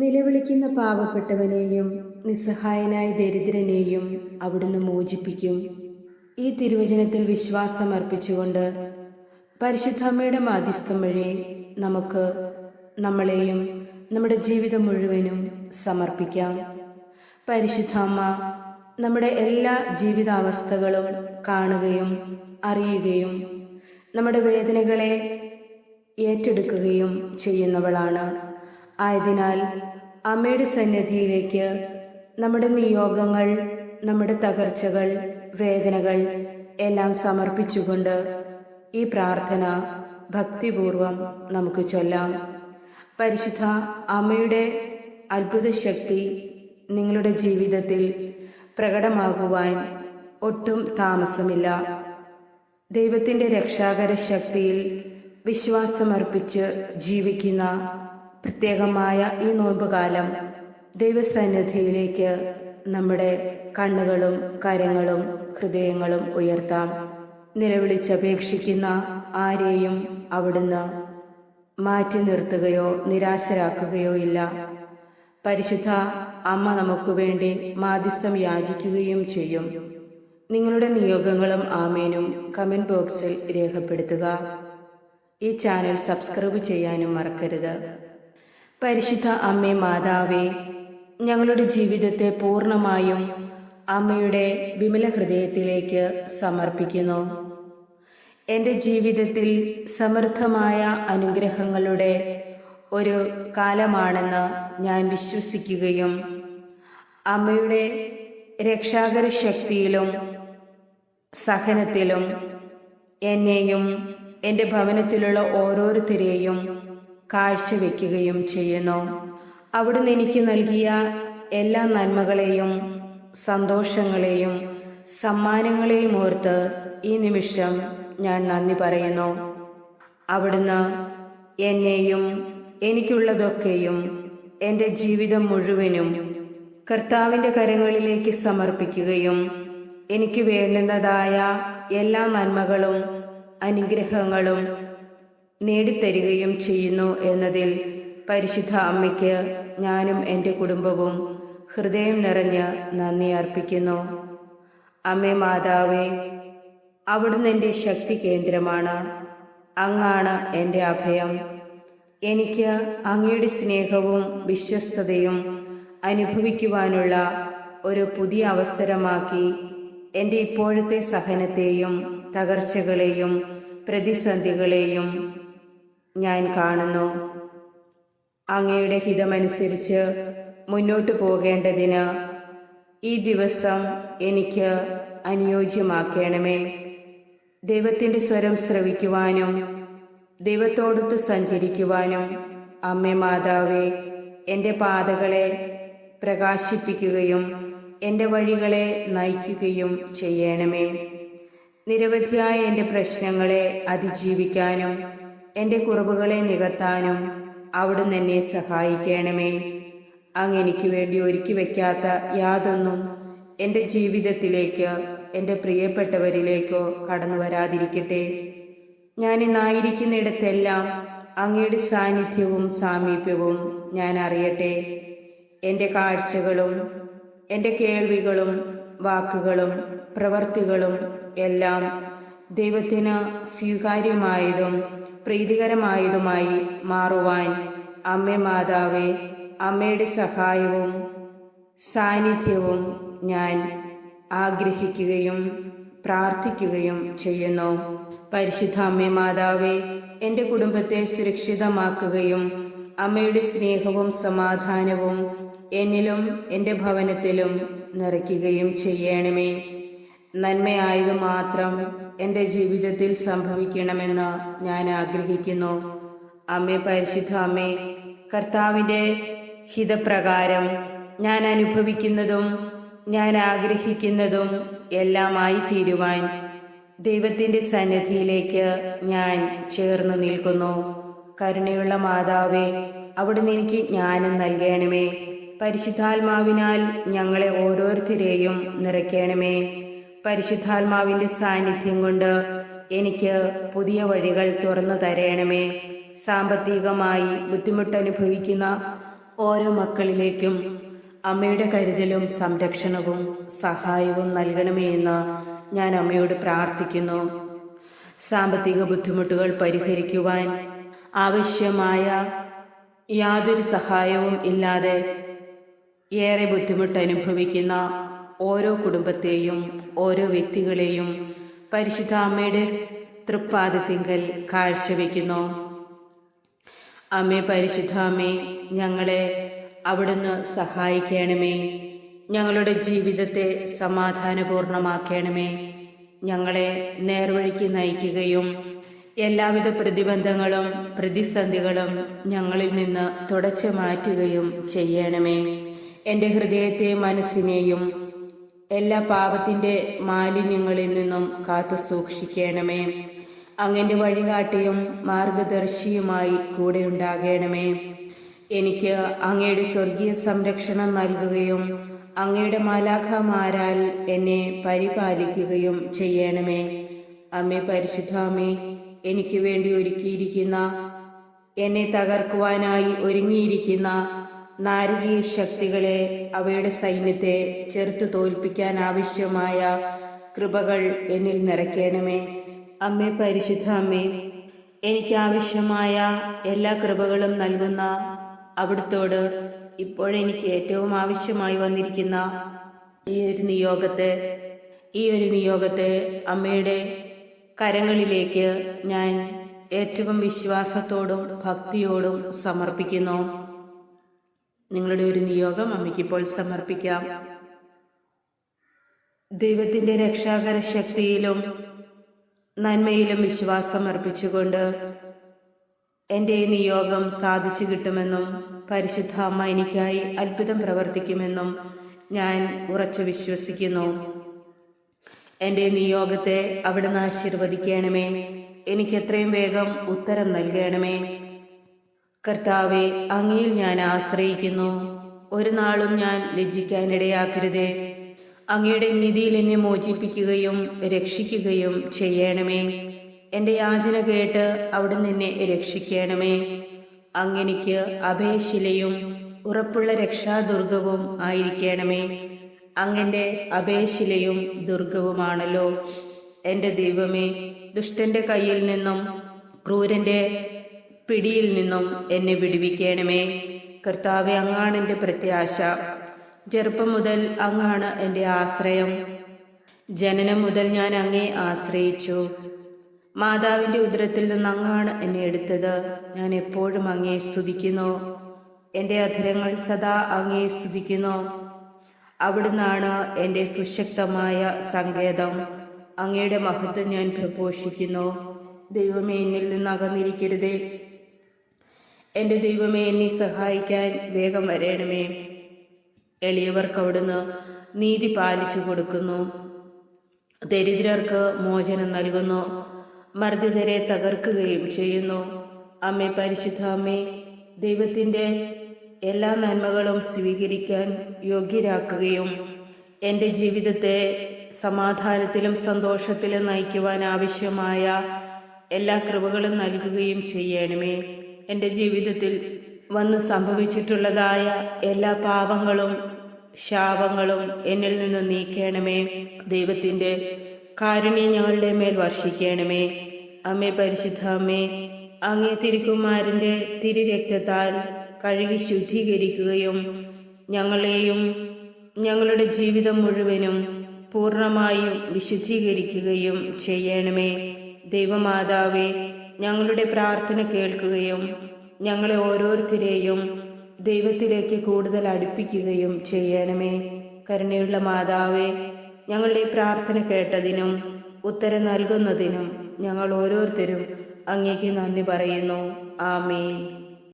നിലവിളിക്കുന്ന പാവപ്പെട്ടവനെയും നിസ്സഹായനായ ദരിദ്രനെയും അവിടുന്ന് മോചിപ്പിക്കും. ഈ തിരുവചനത്തിൽ വിശ്വാസം അർപ്പിച്ചുകൊണ്ട് പരിശുദ്ധമ്മയുടെ മാധ്യസ്ഥം വഴി നമുക്ക് നമ്മളെയും നമ്മുടെ ജീവിതം മുഴുവനും സമർപ്പിക്കാം. പരിശുദ്ധ അമ്മ നമ്മുടെ എല്ലാ ജീവിതാവസ്ഥകളും കാണുകയും അറിയുകയും നമ്മുടെ വേദനകളെ ഏറ്റെടുക്കുകയും ചെയ്യുന്നവളാണ്. ആയതിനാൽ അമ്മയുടെ സന്നിധിയിലേക്ക് നമ്മുടെ നിയോഗങ്ങൾ, നമ്മുടെ തകർച്ചകൾ, വേദനകൾ എല്ലാം സമർപ്പിച്ചുകൊണ്ട് ഈ പ്രാർത്ഥന ഭക്തിപൂർവം നമുക്ക് ചൊല്ലാം. പരിശുദ്ധ അമ്മയുടെ അത്ഭുത ശക്തി നിങ്ങളുടെ ജീവിതത്തിൽ പ്രകടമാകുവാൻ ഒട്ടും താമസമില്ല. ദൈവത്തിൻ്റെ രക്ഷാകര ശക്തിയിൽ വിശ്വാസമർപ്പിച്ച് ജീവിക്കുന്ന പ്രത്യേകമായ ഈ നോമ്പുകാലം ദൈവസന്നിധിയിലേക്ക് നമ്മുടെ കണ്ണുകളും കരങ്ങളും ഹൃദയങ്ങളും ഉയർത്താം. നിലവിളിച്ചപേക്ഷിക്കുന്ന ആരെയും അവിടുന്ന് മാറ്റി നിർത്തുകയോ നിരാശരാക്കുകയോ ഇല്ല. പരിശുദ്ധ അമ്മ നമുക്ക് വേണ്ടി മാധ്യസ്ഥം യാചിക്കുകയും ചെയ്യും. നിങ്ങളുടെ നിയോഗങ്ങളും ആമേനും കമന്റ് ബോക്സിൽ രേഖപ്പെടുത്തുക. ഈ ചാനൽ സബ്സ്ക്രൈബ് ചെയ്യാനും മറക്കരുത്. പരിശുദ്ധ അമ്മേ മാതാവേ, ഞങ്ങളുടെ ജീവിതത്തെ പൂർണ്ണമായും അമ്മയുടെ വിമല ഹൃദയത്തിലേക്ക് സമർപ്പിക്കുന്നു. എൻ്റെ ജീവിതത്തിൽ സമൃദ്ധമായ അനുഗ്രഹങ്ങളുടെ ഒരു കാലമാണെന്ന് ഞാൻ വിശ്വസിക്കുകയും അമ്മയുടെ രക്ഷാകര ശക്തിയിലും സഹനത്തിലും എന്നെയും എൻ്റെ ഭവനത്തിലുള്ള ഓരോരുത്തരെയും കാഴ്ചവെക്കുകയും ചെയ്യുന്നു. അവിടുന്ന് എനിക്ക് നൽകിയ എല്ലാ നന്മകളെയും സന്തോഷങ്ങളെയും സമ്മാനങ്ങളെയും ഓർത്ത് ഈ നിമിഷം ഞാൻ നന്ദി പറയുന്നു. അവിടുന്ന് എന്നെയും എനിക്കുള്ളതൊക്കെയും എൻ്റെ ജീവിതം മുഴുവനും കർത്താവിൻ്റെ കരങ്ങളിലേക്ക് സമർപ്പിക്കുകയും എനിക്ക് വേണ്ടുന്നതായ എല്ലാ നന്മകളും അനുഗ്രഹങ്ങളും നേടിത്തരികയും ചെയ്യുന്നു എന്നതിൽ പരിശുദ്ധ അമ്മയ്ക്ക് ഞാനും എൻ്റെ കുടുംബവും ഹൃദയം നിറഞ്ഞ് നന്ദി അർപ്പിക്കുന്നു. അമ്മേ മാതാവേ, അവിടുന്ന് എൻ്റെ ശക്തി കേന്ദ്രമാണ്. അങ്ങാണ് എൻ്റെ അഭയം. എനിക്ക് അങ്ങയുടെ സ്നേഹവും വിശ്വസ്തതയും അനുഭവിക്കുവാനുള്ള ഒരു പുതിയ അവസരമാക്കി എൻ്റെ ഇപ്പോഴത്തെ സഹനത്തെയും തകർച്ചകളെയും പ്രതിസന്ധികളെയും ഞാൻ കാണുന്നു. അങ്ങയുടെ ഹിതമനുസരിച്ച് മുന്നോട്ടു പോകേണ്ടതിന് ഈ ദിവസം എനിക്ക് അനുയോജ്യമാക്കണമേ. ദൈവത്തിൻ്റെ സ്വരം ശ്രവിക്കുവാനും ദൈവത്തോടൊത്ത് സഞ്ചരിക്കുവാനും അമ്മേ മാതാവേ, എൻ്റെ പാതകളെ പ്രകാശിപ്പിക്കുകയും എൻ്റെ വഴികളെ നയിക്കുകയും ചെയ്യണമേ. നിരവധിയായ എൻ്റെ പ്രശ്നങ്ങളെ അതിജീവിക്കാനും എൻ്റെ കുറവുകളെ നികത്താനും അവിടുന്ന് എന്നെ സഹായിക്കണമേ. അങ്ങ് എനിക്ക് വേണ്ടി ഒരുക്കി വയ്ക്കാത്ത യാതൊന്നും എൻ്റെ ജീവിതത്തിലേക്ക്, എൻ്റെ പ്രിയപ്പെട്ടവരിലേക്കോ കടന്നു വരാതിരിക്കട്ടെ. ഞാനിന്നായിരിക്കുന്നിടത്തെല്ലാം അങ്ങയുടെ സാന്നിധ്യവും സാമീപ്യവും ഞാൻ അറിയട്ടെ. എൻ്റെ കാഴ്ചകളും എൻ്റെ കേൾവികളും വാക്കുകളും പ്രവൃത്തികളും എല്ലാം ദൈവത്തിന് സ്വീകാര്യമായതും പ്രീതികരമായതുമായി മാറുവാൻ അമ്മേ മാതാവേ, അമ്മയുടെ സഹായവും സാന്നിധ്യവും ഞാൻ ആഗ്രഹിക്കുകയും പ്രാർത്ഥിക്കുകയും ചെയ്യുന്നു. പരിശുദ്ധ അമ്മേ മാതാവേ, എൻ്റെ കുടുംബത്തെ സുരക്ഷിതമാക്കുകയും അമ്മയുടെ സ്നേഹവും സമാധാനവും എന്നിലും എൻ്റെ ഭവനത്തിലും നിറയ്ക്കുകയും ചെയ്യണമേ. നന്മയായത് മാത്രം എൻ്റെ ജീവിതത്തിൽ സംഭവിക്കണമെന്ന് ഞാൻ ആഗ്രഹിക്കുന്നു. അമ്മേ, പരിശുദ്ധ അമ്മേ, കർത്താവിൻ്റെ ഹിതപ്രകാരം ഞാൻ അനുഭവിക്കുന്നതും ഞാൻ ആഗ്രഹിക്കുന്നതും എല്ലാമായി തീരുവാൻ ദൈവത്തിൻ്റെ സന്നിധിയിലേക്ക് ഞാൻ ചേർന്ന് നിൽക്കുന്നു. കരുണയുള്ള മാതാവേ, അവിടുന്ന് എനിക്ക് ജ്ഞാനം നൽകണമേ. പരിശുദ്ധാത്മാവിനാൽ ഞങ്ങളെ ഓരോരുത്തരെയും നിറയ്ക്കണമേ. പരിശുദ്ധാത്മാവിൻ്റെ സാന്നിധ്യം കൊണ്ട് എനിക്ക് പുതിയ വഴികൾ തുറന്നു തരണമേ. സാമ്പത്തികമായി ബുദ്ധിമുട്ടനുഭവിക്കുന്ന ഓരോ മക്കളിലേക്കും അമ്മയുടെ കരുതലും സംരക്ഷണവും സഹായവും നൽകണമേ എന്ന് ഞാൻ അമ്മയോട് പ്രാർത്ഥിക്കുന്നു. സാമ്പത്തിക ബുദ്ധിമുട്ടുകൾ പരിഹരിക്കുവാൻ ആവശ്യമായ യാതൊരു സഹായവും ഇല്ലാതെ ഏറെ ബുദ്ധിമുട്ട് അനുഭവിക്കുന്ന ഓരോ കുടുംബത്തെയും ഓരോ വ്യക്തികളെയും പരിശുദ്ധ അമ്മയുടെ തൃപ്പാദത്തിങ്കൽ കാഴ്ചവെക്കുന്നു. അമ്മേ, പരിശുദ്ധ അമ്മേ, ഞങ്ങളെ അവിടുന്ന് സഹായിക്കണമേ. ഞങ്ങളുടെ ജീവിതത്തെ സമാധാനപൂർണമാക്കണമേ. ഞങ്ങളെ നേർവഴിക്ക് നയിക്കുകയും എല്ലാവിധ പ്രതിബന്ധങ്ങളും പ്രതിസന്ധികളും ഞങ്ങളിൽ നിന്ന് തുടച്ചു മാറ്റുകയും ചെയ്യണമേ. എൻ്റെ ഹൃദയത്തെ മനസ്സിനെയും എല്ലാ പാപത്തിൻ്റെ മാലിന്യങ്ങളിൽ നിന്നും കാത്തു സൂക്ഷിക്കണമേ. അങ്ങൻ്റെ വഴികാട്ടിയും മാർഗദർശിയുമായി കൂടെ ഉണ്ടാകണമേ. എനിക്ക് അങ്ങയുടെ സ്വർഗീയ സംരക്ഷണം നൽകുകയും അങ്ങയുടെ മാലാഖമാരാൽ എന്നെ പരിപാലിക്കുകയും ചെയ്യണമേ. അമ്മേ, പരിശുദ്ധാമ്മേ, എനിക്ക് വേണ്ടി ഒരുക്കിയിരിക്കുന്ന, എന്നെ തകർക്കുവാനായി ഒരുങ്ങിയിരിക്കുന്ന നാരകീയ ശക്തികളെ, അവയുടെ സൈന്യത്തെ ചെറുത്തു തോൽപ്പിക്കാൻ ആവശ്യമായ കൃപകൾ എന്നിൽ നിറയ്ക്കണമേ. അമ്മേ, പരിശുദ്ധ അമ്മേ, എനിക്ക് ആവശ്യമായ എല്ലാ കൃപകളും നൽകുന്ന അവിടുത്തോട് ഇപ്പോഴെനിക്ക് ഏറ്റവും ആവശ്യമായി വന്നിരിക്കുന്ന ഈ ഒരു നിയോഗത്തെ അമ്മയുടെ കരങ്ങളിലേക്ക് ഞാൻ ഏറ്റവും വിശ്വാസത്തോടും ഭക്തിയോടും സമർപ്പിക്കുന്നു. നിങ്ങളുടെ ഒരു നിയോഗം അമ്മയ്ക്കിപ്പോൾ സമർപ്പിക്കാം. ദൈവത്തിൻ്റെ രക്ഷാകര ശക്തിയിലും നന്മയിലും വിശ്വാസം അർപ്പിച്ചുകൊണ്ട് എൻ്റെ ഈ നിയോഗം സാധിച്ചു കിട്ടുമെന്നും പരിശുദ്ധ അമ്മ എനിക്കായി അത്ഭുതം പ്രവർത്തിക്കുമെന്നും ഞാൻ ഉറച്ചു വിശ്വസിക്കുന്നു. എൻ്റെ നിയോഗത്തെ അവിടുന്ന് ആശീർവദിക്കണമേ. എനിക്ക് എത്രയും വേഗം ഉത്തരം നൽകണമേ. കർത്താവെ, അങ്ങയിൽ ഞാൻ ആശ്രയിക്കുന്നു. ഒരു നാളും ഞാൻ ലജ്ജിക്കാനിടയാക്കരുതേ. അങ്ങയുടെ നീതിയിൽ എന്നെ മോചിപ്പിക്കുകയും രക്ഷിക്കുകയും ചെയ്യണമേ. എൻ്റെ യാചന കേട്ട് അവിടുന്ന് എന്നെ രക്ഷിക്കണമേ. അങ്ങെനിക്ക് അഭയശിലയും ഉറപ്പുള്ള രക്ഷാദുർഗവും ആയിരിക്കണമേ. അങ്ങൻ്റെ അഭയശിലയും ദുർഗവുമാണല്ലോ. എൻ്റെ ദൈവമേ, ദുഷ്ടന്റെ കയ്യിൽ നിന്നും ക്രൂരന്റെ പിടിയിൽ നിന്നും എന്നെ വിടുവിക്കണമേ. കർത്താവെ, അങ്ങാണ് എൻ്റെ പ്രത്യാശ. ചെറുപ്പം മുതൽ അങ്ങാണ് എൻ്റെ ആശ്രയം. ജനനം മുതൽ ഞാൻ അങ്ങേ ആശ്രയിച്ചു. മാതാവിൻ്റെ ഉദരത്തിൽ നിന്ന് അങ്ങാണ് എന്നെ എടുത്തത്. ഞാൻ എപ്പോഴും അങ്ങേ സ്തുതിക്കുന്നു. എൻ്റെ അധരങ്ങൾ സദാ അങ്ങേ സ്തുതിക്കുന്നു. അവിടുന്നാണ് എൻ്റെ സുശക്തമായ സങ്കേതം. അങ്ങയുടെ മഹത്വം ഞാൻ പ്രഘോഷിക്കുന്നു. ദൈവമേ, എന്നിൽ നിന്ന് അകന്നിരിക്കരുതേ. എൻ്റെ ദൈവമേ, എന്നെ സഹായിക്കാൻ വേഗം വരണമേ. എളിയവർക്ക് അവിടുന്ന് നീതി പാലിച്ചു കൊടുക്കുന്നു. ദരിദ്രർക്ക് മോചനം നൽകുന്നു. മർദ്ദിതരെ തകർക്കുകയും ചെയ്യുന്നു. അമ്മേ, പരിശുദ്ധ അമ്മേ, ദൈവത്തിൻ്റെ എല്ലാ നന്മകളും സ്വീകരിക്കാൻ യോഗ്യരാക്കുകയും എൻ്റെ ജീവിതത്തെ സമാധാനത്തിലും സന്തോഷത്തിലും നയിക്കുവാൻ ആവശ്യമായ എല്ലാ കൃപകളും നൽകുകയും ചെയ്യണമേ. എൻ്റെ ജീവിതത്തിൽ വന്ന് സംഭവിച്ചിട്ടുള്ളതായ എല്ലാ പാപങ്ങളും ശാപങ്ങളും എന്നിൽ നിന്ന് നീക്കണമേ. ദൈവത്തിൻ്റെ കാരുണ്യം ഞങ്ങളുടെ മേൽ വർഷിക്കണമേ. അമ്മേ, പരിശുദ്ധ അമ്മേ, അങ്ങേ തിരുക്കുമാരൻ്റെ തിരുരക്തത്താൽ കഴുകി ശുദ്ധീകരിക്കുകയും ഞങ്ങളെയും ഞങ്ങളുടെ ജീവിതം മുഴുവനും പൂർണ്ണമായും വിശുദ്ധീകരിക്കുകയും ചെയ്യണമേ. ദൈവമാതാവേ, ഞങ്ങളുടെ പ്രാർത്ഥന കേൾക്കുകയും ഞങ്ങളെ ഓരോരുത്തരെയും ദൈവത്തിലേക്ക് കൂടുതൽ അടുപ്പിക്കുകയും ചെയ്യണമേ. കരുണയുള്ള മാതാവേ, ഞങ്ങളുടെ പ്രാർത്ഥന കേട്ടതിനും ഉത്തരം നൽകുന്നതിനും ഞങ്ങൾ ഓരോരുത്തരും അങ്ങേക്ക് നന്ദി പറയുന്നു. ആമേൻ.